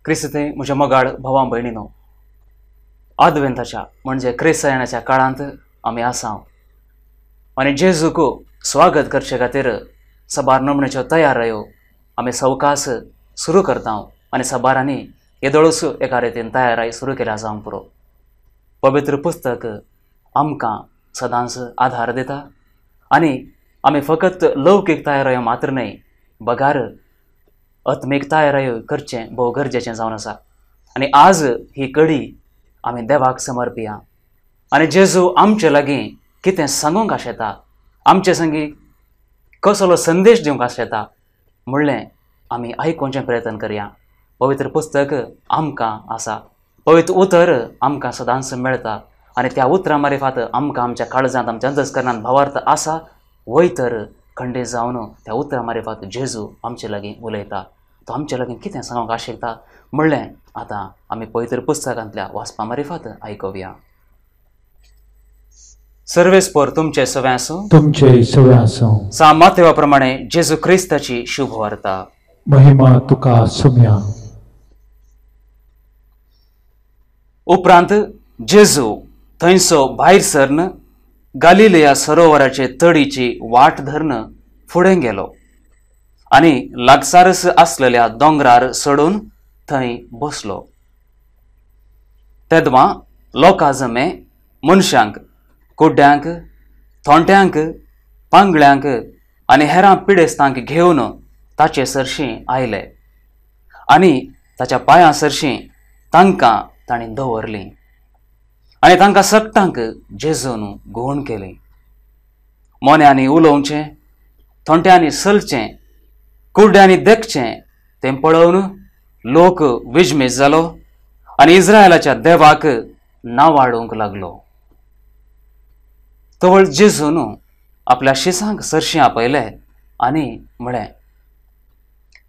क्रिस्ते म्हज्या मोगाळ भावां भयणीनो, आदवेंताच्या म्हणजे क्रिस्तायनाच्या काळांत आमी आसा आनी जेजूक स्वागत करचे खातीर सबार नमणेच्यो तयाऱ्यो आमी सवकास सुरू करता आनी सबारांनी येदोळूच एका रितीन तयारी सुरू केल्या जावंक पुरो. पवित्र पुस्तक आमकां सदांच आधार दिता आनी आमी फकत लौकीक तयाऱ्यो मात्र न्हय, बगार आत्मीक तयाऱ्यो करचें भोव गरजेचें जावन आसा. आनी आज ही कडी आमी देवाक समर्पिया आनी जेजू आमचे लागीं कितें सांगूंक आशेता, आमचे संगी कसलो संदेश दिवंक आशेता म्हणलें आमी आयकुपाचें प्रयत्न करया. पवित्र पुस्तक आमकां आसा, पवित्र उतर आमकां सदांच मेळटा आनी त्या उतरां मार्फत आमकां आमच्या काळजांत आमच्या अंतस्करणांत भावार्थ आसा वय तर खंडीत जावन त्या उतरां मार्फत जेजू आमचे लागीं उलयता. तो आमचे लागीं कितें सांगूंक आशेता म्हणलें आतां आमी पवित्र पुस्तकांतल्या वाचपा मार्फत आयकुया. सर्वेस्पर तुमचे सवें आसूं. तुमचे सवें आसूं. सा माथेवा प्रमाणे जेजू क्रिस्ताची शुभ वार्ता. महिमा तुका सुम्या. उपरांत जेजू थंयसो भायर सरन गालिलेया सरोवराचे तडीची वाट धरन फुडें गेलो आनी लागसारस आसलेल्या दोंगरार चडून थंय बसलो. तेदवां लोकां जमे मनशांक, कुड्ड्यांक, थोंट्यांक, पांगळ्यांक आनी हेरां पिडेस्तांक घेवन ताचे सरशीं आयले आनी ताच्या पांयां सरशीं तांकां ताणें दवरलीं आनी तांकां सकटांक जेजून घुवण केली. मोन्यांनी उलोवचें, थोंट्यांनी चलचें, कुड्ड्यांनी देखचें तें पळोवन लोक विजमीत जालो आनी इस्रायलाच्या देवाक नांवाडूंक लागलो. तवळ जेजून आपल्या शिसांक सरशीं आपयलें आनी म्हळें,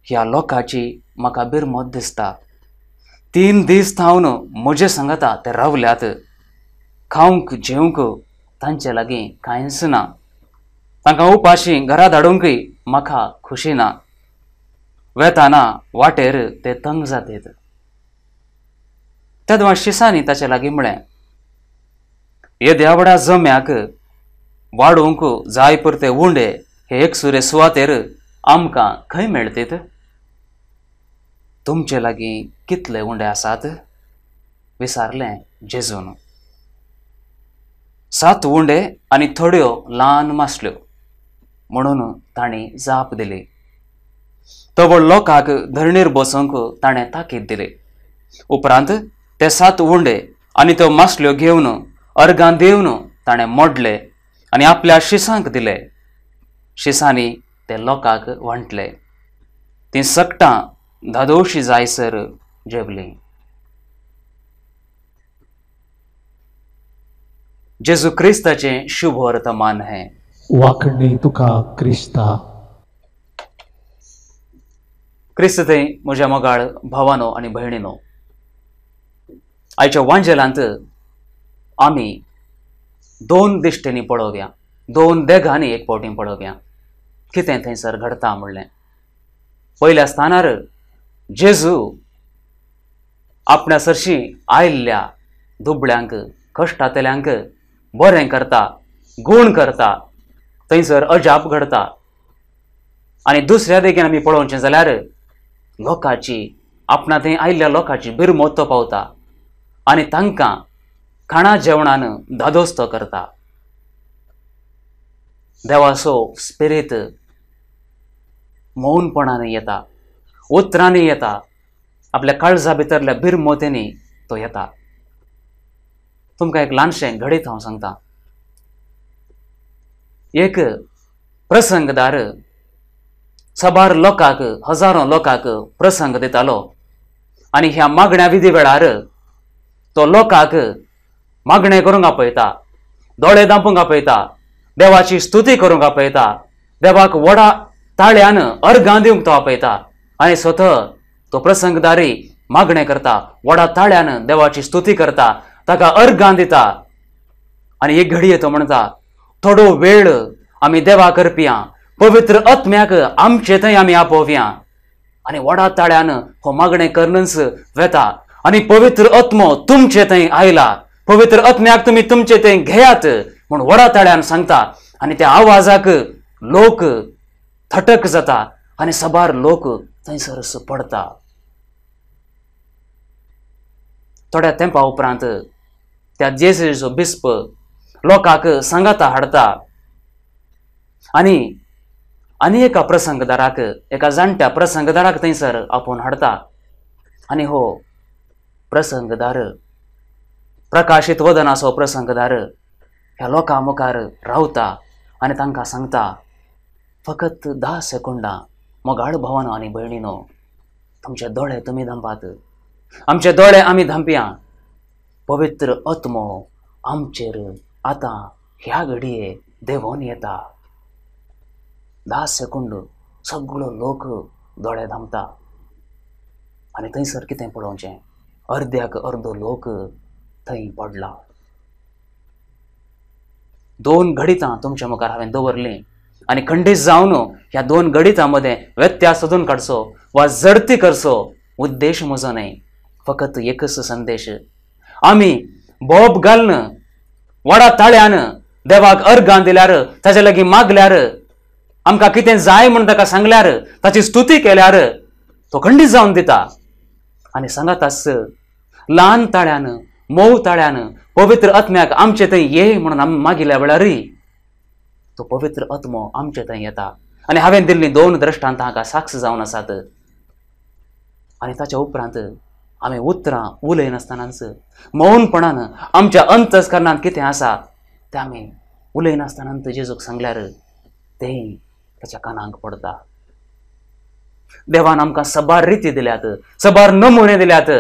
ह्या लोकांची म्हाका बिरमत दिसता. 3 दीस थावन म्हजे सांगाता ते रावल्यात. खावंक जेवंक तांचे लागीं कांयच ना. तांकां उपाशी घरा धाडूंकय म्हाका खुशी ना. वेताना वाटेर ते तंग जातात. तेदवां शिसांनी ताचे लागीं म्हळें, येद्या जम्याक वाडूंक जाय पुरते उंडे हे एकसुरे सुवातेर आमकां खंय मेळटात? तुमचे लागीं कितले उंडे आसात? विचारलें जेजून. 7 उंडे आनी थोड्यो ल्हान मासल्यो म्हणून तांणी जाप दिली. तवळ लोकांक धरणीर बसोवंक ताणें ताकीद दिली. उपरांत ते 7 उंडे आनी त्यो मासल्यो घेवन अर्गां दिवन ताणें मोडले आनी आपल्या शिसांक दिले. शिसांनी ते लोकांक वांटले. तीं सकटां धादोशी जायसर जेवलीं. जेजू क्रिस्ताचें शुभ वर्तमान है. वाकणे तुका क्रिस्ता. क्रिस्ते म्हज्या मोगाळ भावानो आनी भयणीनो, आयच्या वांजेलांत आमी 2 दिश्टेनी पळोवया, 2 देगांनी एक फावटी पळोवया कितें थंयसर घडटा म्हणलें. पयल्या स्थानार जेजू आपण्या सरशीं आयिल्ल्या दुबळ्यांक, कश्टातल्यांक बरें करता, गूण करता, थंयसर अजाप घडता. आनी दुसऱ्या देगेन आमी पळोवचें जाल्यार लोकांची, आपणा थंय आयिल्ल्या लोकांची बिरमत तो पावता आनी तांकां खाणा जेवणान धादोस तो करता. देवाचो स्पिरीट मौनपणान येता, उतरांनी येता, आपल्या काळजा भितरल्या बिरमतेनी तो येता. तुमकां एक ल्हानशें घडीत हांव सांगता. एक प्रसंगदार सबार लोकांक, हजारो लोकांक प्रसंग दितालो आनी ह्या मागण्या विधी वेळार तो लोकांक मागणें करूंक आपयता, दोळे धांपूंक आपयता, देवाची स्तुती करूंक आपयता, देवाक व्हडा ताळ्यान अर्गां दिवंक तो आपयता आनी स्वता तो प्रसंगदारी मागणें करता, व्हडा ताळ्यान देवाची स्तुती करता, ताका अर्गां दिता आनी एक घडये तो म्हणटा, थोडो वेळ आमी देवा करपया, पवित्र आत्म्याक आमचे थंय आमी आपोवया आणि वडा ताळ्यान हो मागणे करणंच वेता आणि पवित्र आत्मो तुमचे थंय आयला, पवित्र आत्म्याक तुम्ही तुमचे थंय घेयात म्हणून वडा ताळ्यान सांगता. आणि त्या आवाजाक लोक थटक जाता आणि सबार लोक थंयसरच पडता. थोड्या तेंपा उपरांत त्या जेजूचो बिस्प लोकांक सांगाता हाडता आणि एका प्रसंगदाराक, एका जाणट्या प्रसंगदाराक थंयसर आपोवन हाडता. आणि हो प्रसंगदार, प्रकाशीत वदनाचो प्रसंगदार ह्या लोकां मुखार रावता आणि तांकां सांगता, फकत 10 सेकंदां मोगाळ भावानो आनी भयणीनो, तुमचे दोळे तुमी धांपात, आमचे दोळे आमी धांपया. पवित्र आत्मो आमचेर आतां ह्या घडये देंवोन येता. 10 सेकंद सगळो लोक दोळे धांपता आनी थंयसर कितें पळोवचें, अर्द्याक अर्दो लोक थंय पडला. 2 घडितां तुमच्या मुखार हांवें दवरलीं आनी खंडीत जावन ह्या 2 घडितां मदें व्यत्यास सोदून काडचो वा जडती करचो उद्देश म्हजो न्हय, फकत एकच संदेश. आमी बोब घालन वडा ताळ्यान देवाक अर्गां दिल्यार, ताचे लागीं मागल्यार, आमकां कितें जाय म्हण ताका सांगल्यार, ताची स्तुती केल्यार तो खंडीत जावन दिता. आनी सांगात आस, ल्हान ताळ्यान मोव ताळ्यान पवित्र आत्म्याक आमचे थंय ये म्हणून आमी मागिल्ल्या वेळारय तो पवित्र आत्मो आमचे थंय येता. आनी हांवें दिल्लीं 2 दृश्टांतां हाका साक्ष जावन आसात. आनी ताच्या उपरांत आमी उतरां उलयनासतनाच मौनपणान आमच्या अंतस्करणांत कितें आसा तें आमी उलयनासतनांत जेजूक सांगल्यार तें ताच्या कानाक पडटा. देवान आमकां सबार रिती दिल्यात, सबार नमुने दिल्यात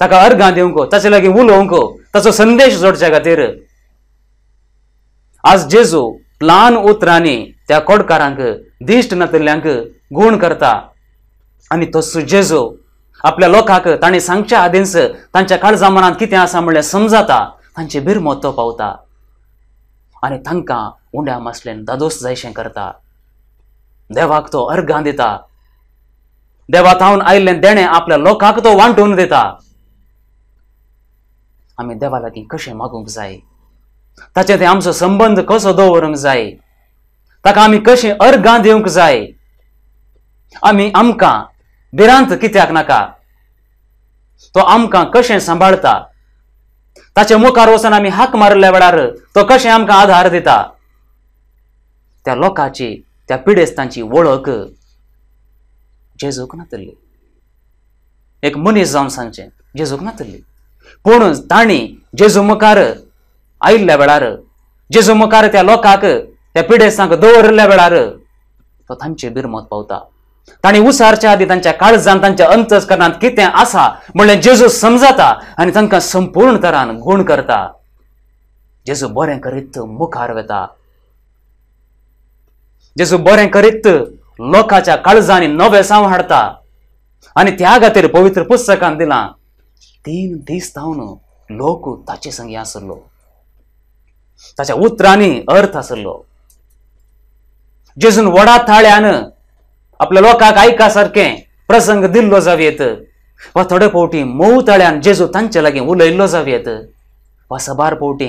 ताका अर्गां दिवंक, ताचे लागीं उलोवंक, ताचो संदेश जोडच्या खातीर. आज जेजू ल्हान उतरांनी त्या कोडकारांक, दिश्ट नातिल्ल्यांक गूण करता. आनी तसो जेजू आपल्या लोकांक तांणी सांगच्या आदींच तांच्या काळजा मनांत कितें आसा म्हणलें समजता, तांची बिरमत तो पावता आनी तांकां उंड्या मसलेन दादोस जायशें करता. देवाक तो अर्गां दिता, देवा थावन आयिल्लें देणें आपल्या लोकांक तो वांटून दिता. आमी देवा लागीं कशें मागूंक जाय, ताचे थंय आमचो संबंद कसो दवरूंक जाय, ताका आमी कशीं अर्गां दिवंक जाय. आमकां भिरांत कित्याक नाका, तो आमकां कशें सांबाळटा, ताचे मुखार वचून आमी हाक मारल्या वेळार तो कशें आमकां आधार दिता. त्या लोकांची, त्या पिडेस्तांची वळख जेजूक नातली. एक मनीस जावन सांगचें, जेजूक नातली. पूण तांणी जेजू मुखार आयिल्ल्या वेळार, जेजू मुखार त्या लोकांक, त्या पिडेस्तांक दवरल्या वेळार तो तांची बिरमत पावता. तांणी उसारच्या आदी तांच्या काळजांत, तांच्या अंतस्करणांत कितें आसा म्हणलें जेजू समजता आनी तांकां संपूर्ण तरान गूण करता. जेजू बरें करीत मुखार वेता, जेजू बरें करीत लोकांच्या काळजांनी नवें सांव हाडता. आनी त्या खातीर पवित्र पुस्तकांत दिलां, 3 दीस जावन लोक ताचे संगी आसलो, ताच्या उतरांनी अर्थ आसलो. जेजून वडा थाळ्यान आपल्या लोकांक आयका सारकें प्रसंग दिल्लो जावेत, वा थोडे फावटी मोव ताळ्यान जेजू तांचे लागीं उलयल्लो जावेत, वा सबार फावटी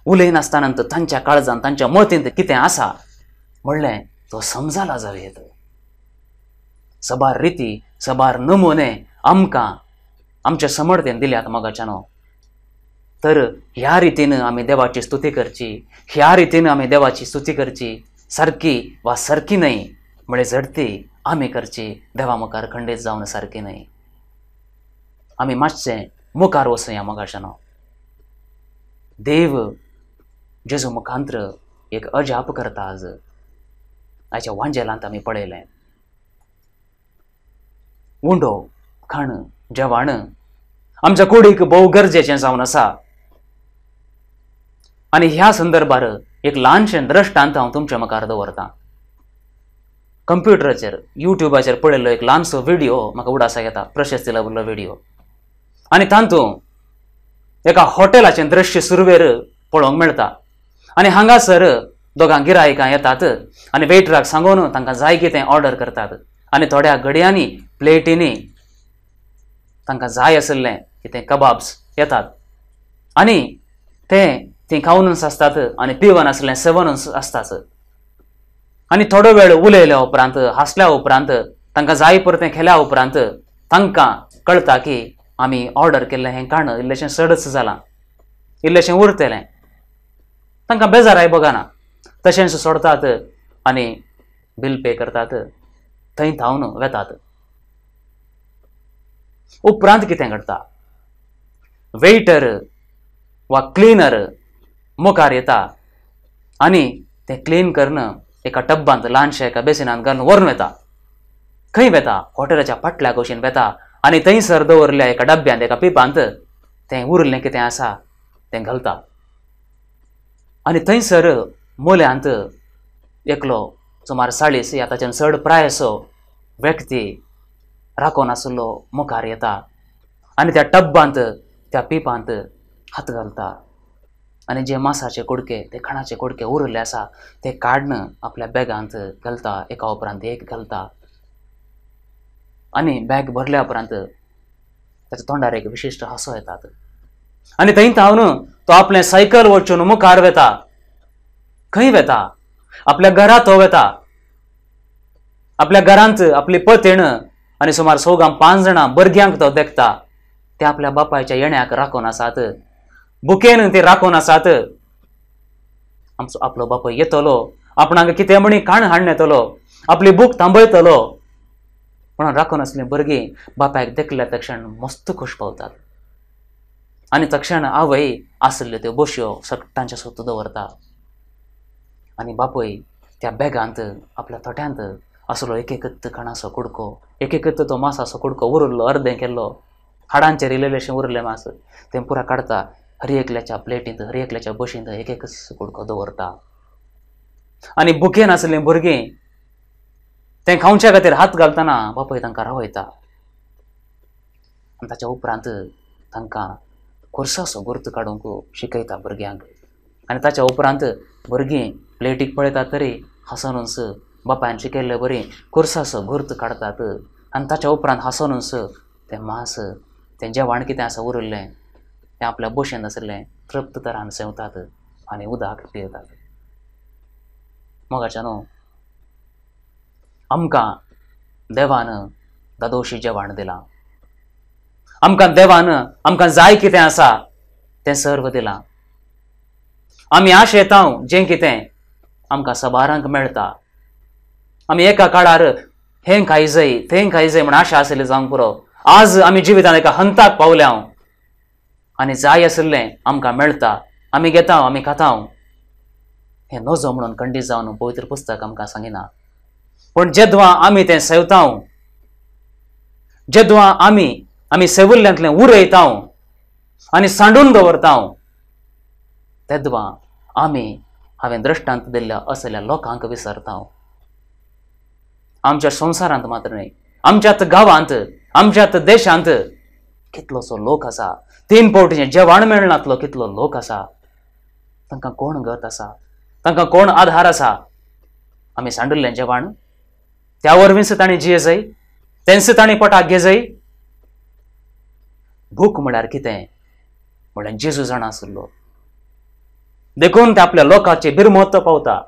उलयनासतना तांच्या काळजांत, तांच्या मतींत कितें आसा म्हणलें तो समजाला जावेत. सबार रिती, सबार नमुने आमकां आमच्या समर्थेन दिल्यात मोगाच्यानो. तर ह्या रितीन आमी देवाची स्तुती करची, ह्या रितीन आमी देवाची स्तुती करची. सारकी वा सारकी न्हय म्हळ्यार झडती आमी करची, देवा मुखार खंडीत जावन सारकी न्हय. आमी मातशें मुखार वचुया मोगाच्यानो. देव जेजू मुखांत्र एक अजाप करता. आज आयच्या वांजेलांत आमी पळयलें, उंडो, खाण, जेवण आमच्या कुडीक भोव गरजेचें जावन आसा. आनी ह्या संदर्भार एक ल्हानशें दृश्टांत हांव तुमच्या मुखार दवरतां. कंप्युटराचेर, युट्यूबाचेर पळयल्लो एक ल्हानसो व्हिडिओ म्हाका उडासाक येता, प्रशस्ती लाभिल्लो व्हिडिओ. आनी तातूंत एका हॉटेलाचें दृश्य सुरवेर पळोवंक मेळटा. आनी हांगासर दोगां गिरायकां येतात आनी वेटराक सांगून तांकां जाय कितें ऑर्डर करतात. आनी थोड्या घडयांनी प्लेटींनी तांकां जाय आशिल्लें की ते कबाब्स येतात आनी ते थंय खावनूच आसतात आनी पिवनासलें सेवनूच आसतात. आनी थोडो वेळ उलयल्या उपरांत हांसल्या उपरांत तांकां जाय परतें केल्या उपरांत तांकां कळटा की आमी ऑर्डर केल्लें हें खाण इल्लेशें सडच जालां, इल्लेशें उरतलें. तांकां बेजाराय बगना, तशेंच सोडतात आनी बील पे करतात, थंय थावन वेतात. उपरांत कितें घडटा? वेटर वा क्लिनर मुखार येता आनी तें क्लीन करून एका टब्बांत ल्हानशें एका बेसिनांत घालून व्हरून येता. खंय वेता? हॉटेलाच्या फाटल्या कुशीन वेता आनी थंयसर दवरल्या एका डब्यांत एका पिपांत तें उरलें कितें आसा तें घालता. आनी थंयसर मोल्यांत एकलो सुमार 40 या ताच्यान चड प्रायसो व्यक्ती राखोन आशिल्लो मुखार येता आनी त्या टब्बांत त्या पिपांत हात घालता आनी जे मांसाचे कुडके, ते खाणाचे कुडके उरले आसा ते काडून आपल्या बॅगांत घालता, एका उपरांत एक घालता. आनी बॅग भरल्या उपरांत ताच्या तोंडार एक विशिश्ट हांसो येतात आनी थंय थावन तो आपलें सायकल वचून मुखार वेता. खंय वेता? आपल्या घरा तो वेता. आपल्या घरांत आपली पत्नी आनी सुमार 4-5 जाणां भुरग्यांक तो देखता. ते आपल्या बापायच्या येण्याक राखोन आसात, बुकेन ते राखोन आसात. आमचो आपलो बापूय येतलो, आपणाक कितें म्हणी खाण हाडून येतलो, आपली भूक थांबयतलो म्हणून राखोन आसलीं भुरगीं बापायक देखल्या तक्षण मस्त खूश पावतात आनी तक्षण आवय आसल्ल्यो त्यो बश्यो तांच्या सुत्त दवरता आनी बापूय त्या बॅगांत आपल्या तोट्यांत आसलो एक एकच खाणाचो कुडको, एक एकच तो मांसाचो कुडको उरल्लो, अर्दें केल्लो, हाडांचेर इल्लेशें उरलें मांस तें पुरा काडटा. हरी एकल्याच्या प्लेटींत, हरी एकल्याच्या बशींत एक एकच कुडको दवरता आनी भुकेन आसलीं भुरगीं तें खावच्या खातीर हात घालतना बापूय तांकां रावयता आनी ताच्या उपरांत तांकां खुर्साचो गुर्त काडूंक शिकयता भुरग्यांक. आनी ताच्या उपरांत भुरगीं प्लेटीक पळयतात तरी हांसोनूच बापायन शिकयल्ले बरी खुर्साचो गुर्त काडतात आनी ताच्या उपरांत हांसोनूच तें मांस, तें जेवण कितें आसा उरल्लें तें आपल्या बशेंत आशिल्लें तृप्त तरान सेवतात आनी उदक पियेतात. मोगाच्या न्हू, आमकां देवान दादोशी जेवण दिलां. आमकां देवान आमकां जाय कितें आसा तें सर्व दिलां. आमी आशेता जें कितें आमकां सबारांक मेळटा. आमी एका काळार हें खाय जाय, तें खाय जाय म्हण आशा आशिल्ली जावंक पुरो. आज आमी जिवितांत एका हंताक पावल्या आनी जाय आशिल्लें आमकां मेळटा, आमी घेता, आमी खाता. हें नजो म्हणून खंडीत जावन पवित्र पुस्तक आमकां सांगिना. पूण जेदवां आमी तें सेवता, जेदवां आमी सेविल्ल्यांतलें उरयता आनी सांडून दवरता, तेदवां आमी हांवें दृश्टांत दिल्ल्या असल्या लोकांक विसरता. आमच्या संवसारांत मात्र न्हय, आमच्याच गांवांत, आमच्याच देशांत कितलोसो लोक आसा, 3 पावटीचें जेवण मेळनातलो कितलो लोक आसा. तांकां कोण गत आसा, तांकां कोण आधार आसा? आमी सांडिल्लें जेवण त्या वरवींच तांणी जिये जाय, तेंच तांणी पोटाक घे जाय. भूक म्हळ्यार कितें म्हळ्यार जेजू जाणा आसलो. देखून ते आपल्या लोकांची बिरमोत पावता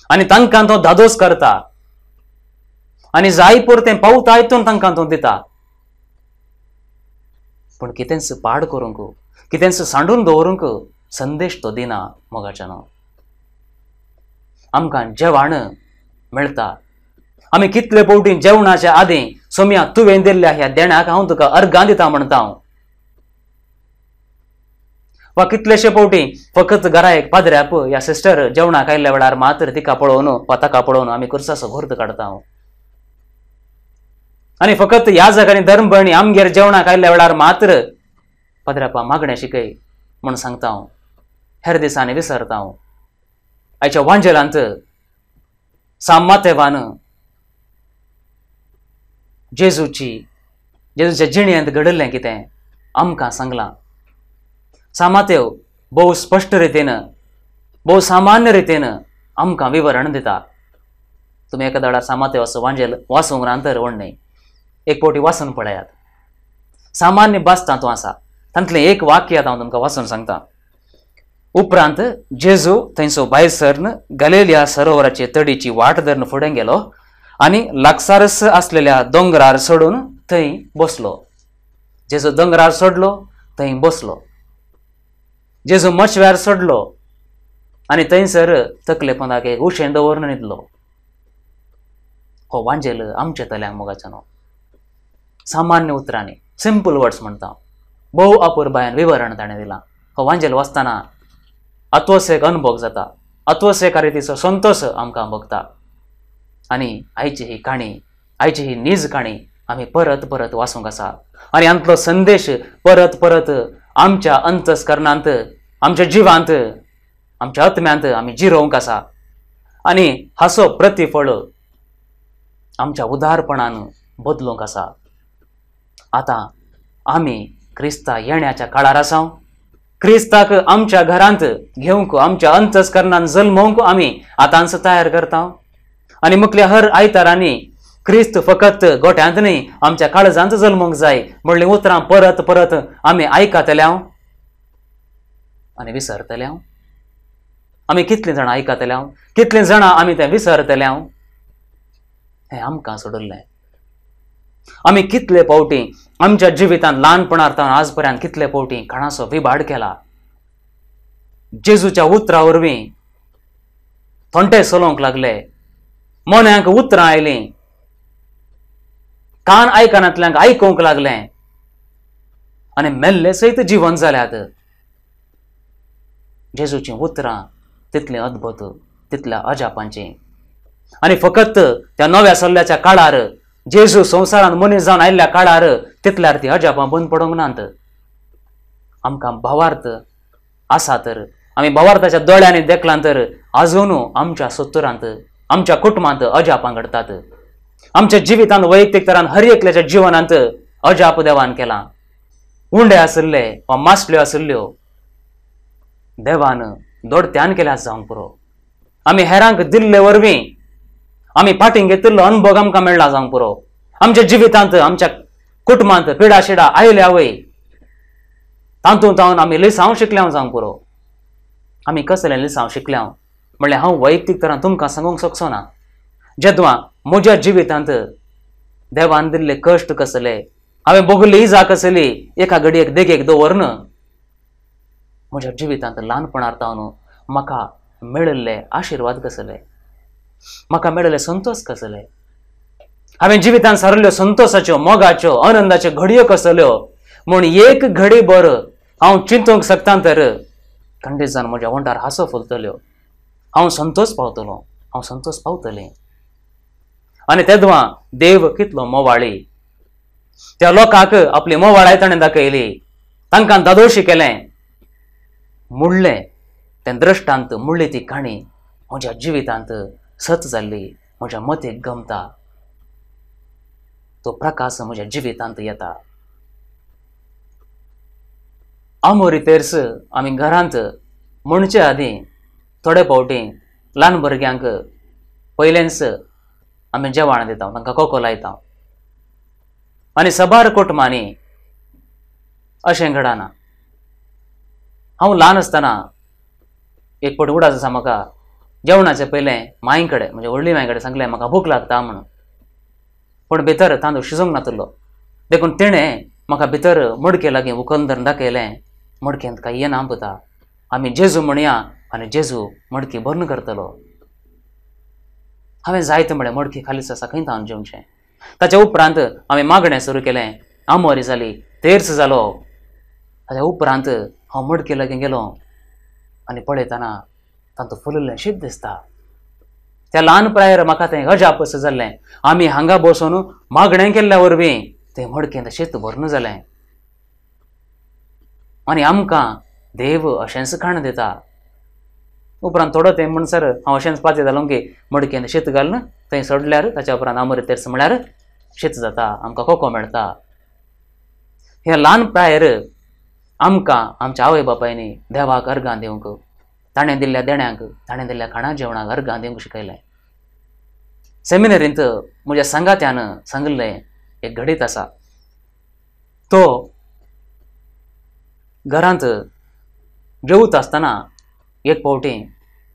आनी तांकां तो धादोस करता आनी जाय परतें पावता हितून तांकां तो दिता. पूण कितेंच पाड करूंक, कितेंच सांडून दवरूंक संदेश तो दिना. मोगाच्या न्हू, आमकां जेवण मेळटा. आमी कितले पावटी जेवणाच्या आदीं सोम्या तुवें दिल्ल्या ह्या देण्याक हांव तुका अर्गां दिता म्हणटा. वा कितलेशे पावटी फकत घरायक पाद्र्याप या सिस्टर जेवणाक आयल्ल्या वेळार मात्र तिका पळोवन वा ताका पळोवन आमी खुर्साचो घोर्त काडटा. आनी फकत ह्या जाग्यांनी धर्मभयणी आमगेर जेवणाक आयल्ल्या वेळार मात्र पाद्र्यापा मागणें शिकय म्हूण सांगता. हेर दिसांनी विसरता. आयच्या वांजेलांत सांत मातेवान जेजूच्या जिणेंत घडिल्लें कितें आमकां सांगलां. सांत मातेव भोव स्पश्ट रितीन, भोव सामान्य रितीन आमकां विवरण दिता. तुम्ही एका दाडा सामाते वांजेल वासूंक अंतर वडणे एक पोटी वाचून पळयात. सामान्य बासता तो आसा तांतलें एक वाक्य आतां हांव तुमकां वाचून सांगता. उपरांत जेजू थंयसो भायर सरन गलिलिया सरोवराचे तडीची वाट धरून फुडें गेलो आनी लागसारस आसलेल्या दोंगरार सोडून थंय बसलो. जेजू दोंगरार सोडलो, थंय बसलो. जेजू मशव्यार सोडलो आनी थंयसर तकले पोंदाक एक उशें दवरून न्हिदलो. हो वांजेल आमच्या तल्यांक मोगाच्यानो सामान्य उतरांनी सिंपल वर्ड्स म्हणटा. भोव अपुरबायन विवरण ताणें दिलां. हो वांजेल वाचतना अत्वस एक अनुभव जाता, अत्वस एका रितीचो संतोश आमकां भोगता. आनी आयची ही काणी, आयची ही नीज काणी आमी परत परत वाचूंक आसा आनी हांतलो संदेश परत परत आमच्या अंतस्करणांत, आमच्या जिवांत, आमच्या आत्म्यांत आमी जिरोवंक आसा. आनी हाचो प्रतिफळ आमच्या उदारपणान बदलूंक आसा. आतां आमी क्रिस्ता येण्याच्या काळार आसा. क्रिस्ताक आमच्या घरांत घेवंक, आमच्या अंतस्करणान जल्मोवंक आमी आतांच तयार करता. आनी मुखल्या हर आयतारांनी क्रिस्त फकत गोठ्यांत न्ही आमच्या काळजांत जल्मोवंक जाय म्हणली उतरां परत परत आमी आयकतल्या आनी विसरतल्या. आमी कितलीं जाणां आयकतल्या, कितलीं जाणां आमी तें विसरतल्या हें आमकां सोडिल्लें. आमी कितले फावटी आमच्या जिवितांत ल्हानपणांतल्यान आज पर्यंत कितले फावटी खाणाचो विभाड केला. जेजूच्या उतरां वरवीं थोंटे चलोवंक लागले, मनांक उतरां आयलीं, कान आयकनांतल्यांक आयकूंक लागलें आनी मेल्ले सयत जिवन जाल्यात. जेजूचीं उतरां तितलीं अद्भुत, तितल्या अजापांचीं. आनी फकत त्या नव्या सल्ल्याच्या काळार, जेजू संवसारांत मनीस जावन आयिल्ल्या काळार तितल्यार ती अजापां बंद पडोंक नात. आमकां भावार्थ आसा तर, आमी भावार्थाच्या दोळ्यांनी देखलां तर आजून आमच्या सुत्तरांत, आमच्या कुटुंबांत अजापां घडटात. आमच्या जिवितांत वैयक्तीक तरान हर एकल्याच्या जिवनांत अजाप देवान केलां. उंडे आशिल्ले वा मासल्यो आशिल्ल्यो देवान दोडत्यान केल्यार जावंक पुरो. आमी हेरांक दिल्ले वरवीं आमी फाटीं घेतिल्लो अनुभव आमकां मेळ्ळा जावंक पुरो. आमच्या जिवितांत, आमच्या कुटुंबांत पिडा शिडा आयल्या वय तातूंत आमी लिसांव शिकल्या जावंक पुरो. आमी कसलें लिसांव शिकल्या म्हणल्यार हांव वैयक्तीक तरान तुमकां सांगूंक शकचो ना. जेदवां म्हज्या जिवितांत देवान दिल्ले कश्ट कसले, हांवें भोगली इजा कसली एका घडयेक देगेक दवरन म्हज्या जिवितांत ल्हानपणांतल्यान म्हाका मेळिल्ले आशिर्वाद कसले, म्हाका मेळिल्ले संतोश कसले, हांवें जिवितांत सारिल्ल्यो संतोशाच्यो, मोगाच्यो, आनंदाच्यो घडयो कसल्यो म्हूण एक घडी भर हांव चिंतूंक शकता तर खंडीत जावन म्हज्या वंटार हांसो फुलतल्यो. हांव संतोश पावतलों, हांव संतोश पावतलें. आनी तेदवां देव कितलो मोवाळी. त्या लोकांक आपली मोवाळाय ताणें दाखयली, तांकां दादोशी केलें, मुडलें तें दृश्टांत, मुडली ती काणी म्हज्या जिवितांत सत जाल्ली, म्हज्या मतीक गमता. तो प्रकाश म्हज्या जिवितांत येता. आमोरी तेर्स आमी घरांत म्हणचे आदीं थोडे फावटी ल्हान भुरग्यांक पयलेंच आमी जेवण दिता, तांकां कोको लायता. आनी सबार कुटुंबांनी अशें घडना. हांव ल्हान आसतना एक फावटी उडास आसा, म्हाका जेवणाचे पयलें मांय कडेन, म्हणजे व्हडली मांय कडेन सांगलें म्हाका भूक लागता म्हणून. पूण भितर तांदूळ शिजोवंक नातलो. देखून तिणें म्हाका भितर मडके लागीं उखलून धरून दाखयलें. मडकेंत कांय येना पुता, आमी जेजू म्हणया आनी जेजू मडकी भरून करतलो. हांवें जायते म्हळें मडकी खालीच आसा, खंय थावन जेवचें. ताच्या उपरांत आमी मागणें सुरू केलें. आमोरी जाली, तेर्स जालो. ताच्या उपरांत हांव मडके लागीं गेलो आनी पळयतना तांतूं फुलल्लें शीत दिसता. त्या ल्हान प्रायर म्हाका तें अजाप असो जाल्लें. आमी हांगा बसून मागणें केल्ल्या वरवीं तें मडकेंत शीत भरून जालें. आनी आमकां देव अशेंच खाण दिता. उपरांत थोडो तें म्हणसर हांव अशेंच पाती जालो की मडकेंत शीत घालून थंय सोडल्यार ताच्या उपरांत आमोरी तेर्स म्हळ्यार शीत जाता, आमकां कोको मेळटा. हे ल्हान प्रायर आमकां आमच्या आवय बापायनी देवाक अर्गां दिवंक, ताणें दिल्ल्या देण्यांक, ताणें दिल्ल्या खाणा जेवणाक अर्गां दिवंक शिकयलें. सेमिनरींत म्हज्या संगात्यानं सांगलें एक घडीत आसा. तो घरांत जेवत आसतना एक फावटी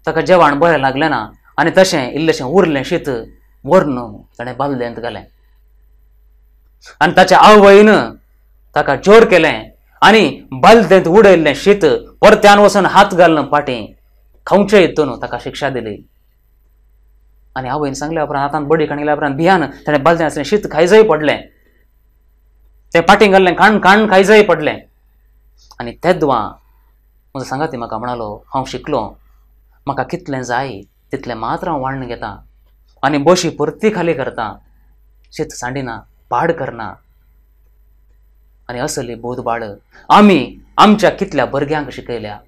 ताका जेवण बरें लागलें ना आनी तशें इल्लेशें उरलें शीत व्हरून ताणें बालदेंत घालें आनी ताच्या आवयन ताका जोर केलें आनी बालदेंत उडयल्लें शीत परत्यान वचून हात घालून पाटी खावचे हितून ताका शिक्षा दिली. आनी आवयन सांगल्या उपरांत हातांत बडी खाण गेल्या उपरांत भियान ताणें बालदें आसलें शीत खायजय पडलें. तें पाटींग घाल्लें खाण खाण खायजय पडलें. आनी तेदवां म्हजो सांगाती म्हाका म्हणालो, हांव शिकलो, म्हाका कितलें जाय तितलें मात्र हांव वाडून घेतां आनी बशी परती खाली करतां, शीत सांडिना, पाड करना. आनी असली बोधबाळ आमी आमच्या कितल्या भुरग्यांक शिकयल्या.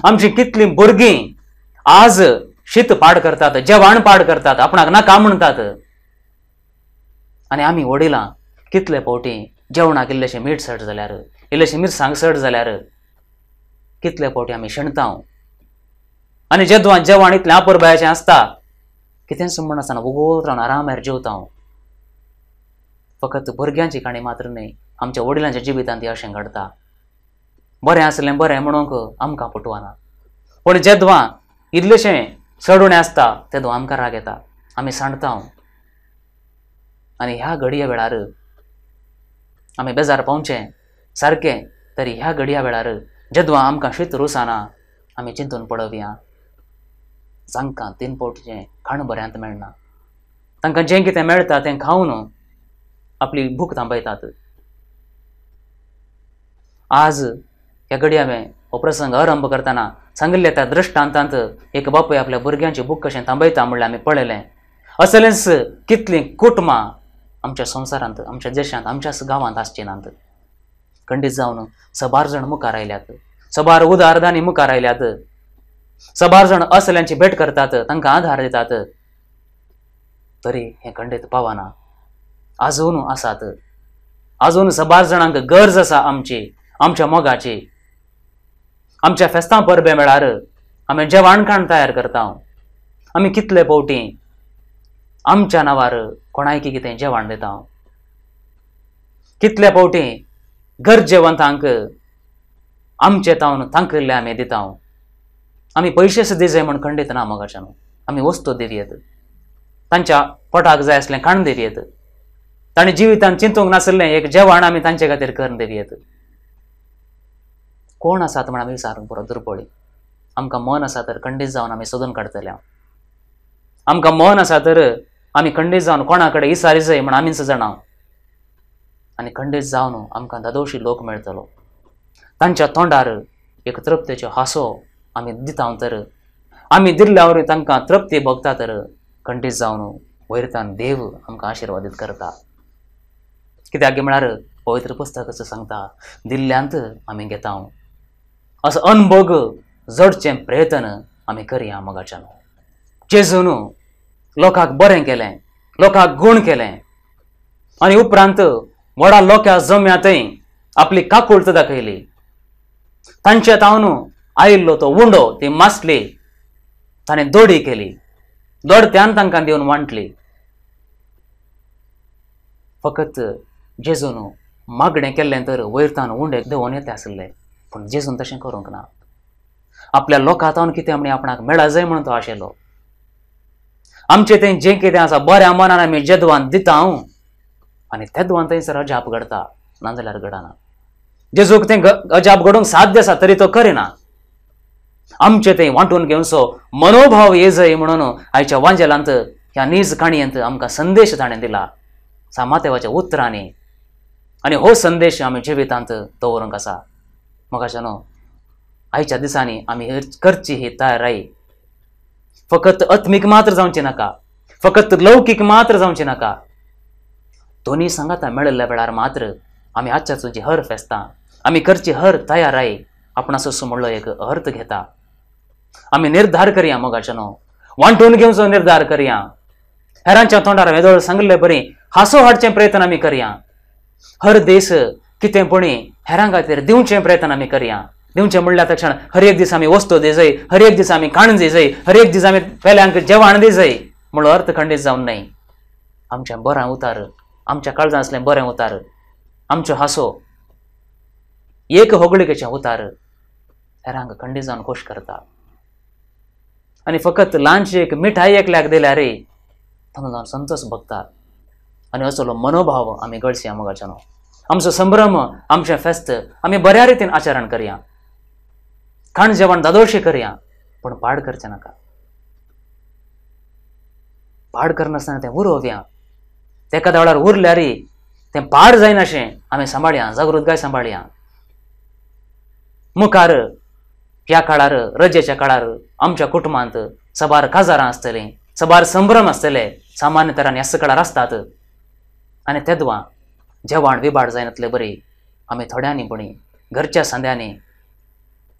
आमची कितलीं भुरगीं आज शीत पाड करतात, जेवण पाड करतात, आपणाक नाका म्हणटात. आनी आमी वडिलां कितले फावटी जेवणाक इल्लेशें मीठ सट जाल्यार, इल्लेशें मिरसांग सट जाल्यार कितले फावटी आमी शेणतांव. आनी जेदवां जेवण इतलें आपुरबायेचें आसता कितेंच म्हणनासतना वगोत रावन आरामार जेवतांव. फकत भुरग्यांची काणी मात्र न्हय, आमच्या वडिलांच्या जिवितांत अशें घडता. बरें आसलें बरें म्हणूंक आमकां पटवना, पूण जेदवां इल्लेशें सडुणें आसता तेदवां आमकां राग येता, आमी सांडतांव. आनी ह्या घडये वेळार आमी बेजार पावचें सारकें, तरी ह्या घडया वेळार जेदवां आमकां शीत रुसाना आमी चिंतून पडप या. जांकां 3 फावटीचें खाण बऱ्यांत मेळना, तांकां जें कितें मेळटा तें खावन आपली भूक थांबयतात. आज ह्या घडये हांवें हो प्रसंग आरंभ करतना सांगिल्ले त्या दृश्टांतांत एक बापूय आपल्या भुरग्यांची भूक कशें थांबयता म्हणल्यार आमी पळयलें. असलेंच कितलीं कुटुंबां आमच्या संवसारांत, आमच्या देशांत, आमच्या गांवांत आसची नात. खंडीत जावन सबार जाण मुखार आयल्यात, सबार उदारदानी मुखार आयल्यात, सबार जाण असल्यांची भेट करतात, तांकां आधार दितात. तरी हें खंडीत पावना, आजून आसात. आजून सबार जाणांक गरज आसा आमची, आमच्या मोगाची. आमच्या फेस्तां परबे मेळार आमी जेवण खाण तयार करता. आमी कितले फावटी आमच्या नांवार कोणायकी कितें जेवण दिता. कितले फावटी गरजेवंतांक आमचे तावन थांकिल्ले आमी दिता. आमी पयशेच दिजे म्हण खंडीत ना मोगाच्यान, आमी वस्तू दिवयेत, तांच्या पोटाक जाय आसलें खाण दिवयेत, तांणी जिवितांत चिंतूंक नासलें एक जेवण आमी तांचे खातीर करून दिवयेत. कोण आसात म्हण आमी विचारूंक पुरो दुर्बळी. आमकां मन आसा तर खंडीत जावन आमी सोदून काडटले. आमकां मन आसा तर आमी खंडीत जावन कोणा कडेन इसारी जाय म्हण आमीच जाणा. आनी खंडीत जावन आमकां दादोशी लोक मेळटलो, तांच्या तोंडार एक तृप्तेचो हांसो आमी दिता. तर आमी दिल्ल्या वरी तांकां तृप्ती भोगता. तर खंडीत जावन वयरतान देव आमकां आशिर्वादीत करता. कित्याक म्हळ्यार पवित्र पुस्तकाचो सांगता, दिल्ल्यांत आमी घेता. असो अनभोग जडचें प्रयत्न आमी करया मोगाच्यान. जेजून लोकांक बरें केलें, लोकांक गूण केलें आनी उपरांत व्हडा लोकां जम्यांतय आपली काकुळट दाखयली. तांचे तावन आयिल्लो तो उंडो, ती मासली, ताणें दोडी केली, दोडत्यान तांकां दिवन वांटली. फकत जेजून मागणें केल्लें तर वयरतान उंडेक देंवोन येता आसलें, पूण जेजून तशें करूंक ना. आपल्या लोकां तावन कितें म्हणी आपणाक मेळा जाय म्हणून तो आशिल्लो. आमचें तें जें कितें आसा बऱ्या मनान आमी जेदवान दिता आनी तेदवान थंयसर अजाप घडता, नाजाल्यार घडना. जेजूक तें अजाप घडोवंक साध्य आसा तरी तो करिना. आमचें तें वांटून घेवचो मनोभाव येजय म्हणून आयच्या वांजेलांत ह्या नीज काणयेंत आमकां संदेश ताणें दिला सामातेवाच्या उतरांनी. आनी हो संदेश आमी जिवितांत दवरूंक आसा. मोगाच्यान आयच्या दिसांनी आमी करची ही तयारी. फकत आत्मीक मात्र जावचें नाका, फकत लौकीक मात्र जावचें नाका. दोनी सांगाता मेळिल्ल्या वेळार मात्र आमी आजच्या तुजी हर फेस्तां, आमी करची हर तयारी आपणास म्हणलो एक अर्थ घेता. आमी निर्धार करया मोगाच्यान, वांटून घेवचो निर्धार करया. हेरांच्या तोंडार वेदोळ सांगले बरी हांसो हाडचें प्रयत्न आमी करया. हर दीस कितें पुणी हेरां खातीर दिवचें प्रयत्न आमी करया. दिवचें म्हणल्यार तक्षण हर एक दीस आमी वस्तू दी जाय, हर एक दीस आमी खाण दी जाय, हर एक दीस आमी पेल्यांक जेवण दी जाय. म्हणून अर्थ खंडीत जावन नाही. आमच्या बरें उतार, आमच्या काळजां असलें बरें उतार, आमच्यो हांसो एक होगळीकेचें उतार हेरांक खंडीत जावन खोश करता. आनी फकत ल्हानशी एक मिठाई एकल्याक दिल्यार तातूंत जावन संतोश भोगता. आनी असलो मनोभाव आमी गळसया मोगाच्यानो. आमचो संभ्रम, आमचें फेस्त आमी बऱ्या रितीन आचरण करया. खाण जेवण दादोळशी करया, पूण पाड करचें नाका. पाड करनासतना तें उरोवया. तेका वेळार उरल्यार तें पाड जायना अशें आमी सांबाळया, जागृतगाय सांबाळया. मुखार ह्या काळार, रजेच्या काळार आमच्या कुटुंबांत सबार काजारां आसतलीं, सबार संभ्रम आसतले, सामान्य तरान ह्याच काळार आसतात. आनी तेदवां जेवण विबाड जायनातलें बरी आमी थोड्यांनी पुणी घरच्या सांद्यांनी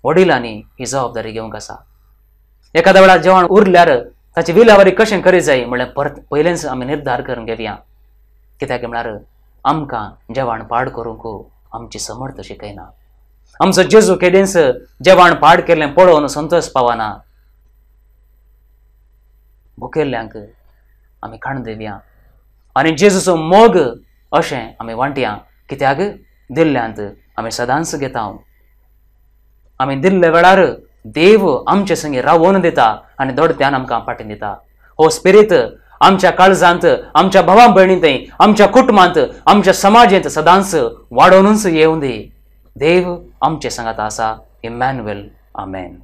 वडिलांनी ही जबाबदारी घेवंक आसा. एखाद्या वेळार जेवण उरल्यार ताची विलावरी कशें करी जाय म्हळ्यार परत पयलेंच आमी निर्धार करून घेवया. कित्याक म्हळ्यार आमकां जेवण पाड करूंक आमची समर्थ शिकयना. आमचो जेजू केदेंस जेवण पाड केल्लें पळोवन संतोश पावना. भुकेल्ल्यांक आमी खाण दिवया आनी जेजूचो मोग अशें आमी वांटया. कित्याक दिल्ल्यांत आमी सदांच घेता. आमी दिल्ले वेळार देव आमचे संगी रावोवन दिता आनी दडत्यान आमकां पाटीन दिता. हो स्पिरीत आमच्या काळजांत, आमच्या भावां भयणींतय, आमच्या कुटुंबांत, आमच्या समाजांत सदांच वाडोवनूच येवं दी. देव आमचे सांगात आसा. इमॅन्युएल. आमेन.